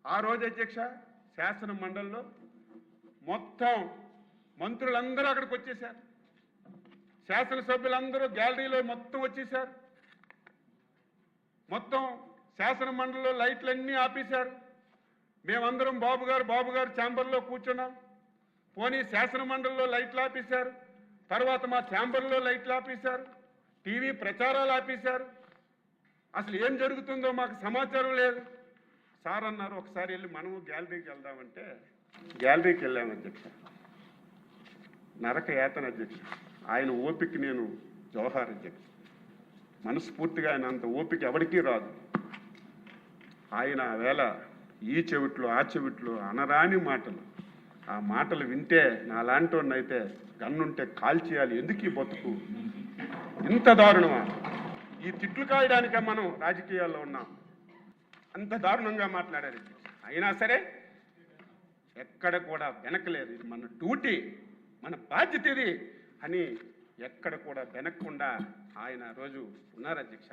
ఆ రోజు అధ్యక్ష శాసన మండలిలో మొత్తం మంత్రులందరూ అక్కడికి వచ్చేశారు, శాసనసభ్యులందరూ గ్యాలరీలో మొత్తం వచ్చేశారు, మొత్తం శాసన మండలిలో లైట్లన్నీ ఆపేశారు. మేమందరం బాబు గారు ఛాంబర్లో కూర్చున్నాం. పోనీ శాసన మండలిలో లైట్లు ఆపేశారు, తర్వాత మా ఛాంబర్లో లైట్లు ఆపేశారు, టీవీ ప్రచారాలు ఆపేశారు. అసలు ఏం జరుగుతుందో మాకు సమాచారం లేదు. సార్ అన్నారు ఒకసారి వెళ్ళి మనము గ్యాలరీకి వెళ్దామంటే గ్యాలరీకి వెళ్ళాము అధ్యక్ష. నరక యాతన అధ్యక్ష. ఆయన ఓపిక నేను జోహార్ అధ్యక్ష. మనస్ఫూర్తిగా ఆయన అంత ఓపిక ఎవరికీ రాదు. ఆయన వేళ ఈ చెవిట్లో ఆ చెవిట్లో అనరాని మాటలు, ఆ మాటలు వింటే నాలాంటి అయితే గన్నుంటే కాల్చేయాలి, ఎందుకు ఈ బతుకు, ఇంత దారుణమా, ఈ తిట్లు కాయడానికే మనం రాజకీయాల్లో ఉన్నాం. అంత దారుణంగా మాట్లాడారు. అయినా సరే ఎక్కడ కూడా వెనకలేదు. ఇది మన డ్యూటీ, మన బాధ్యత ఇది అని ఎక్కడ కూడా వెనక్కుండా ఆయన రోజు ఉన్నారు అధ్యక్ష.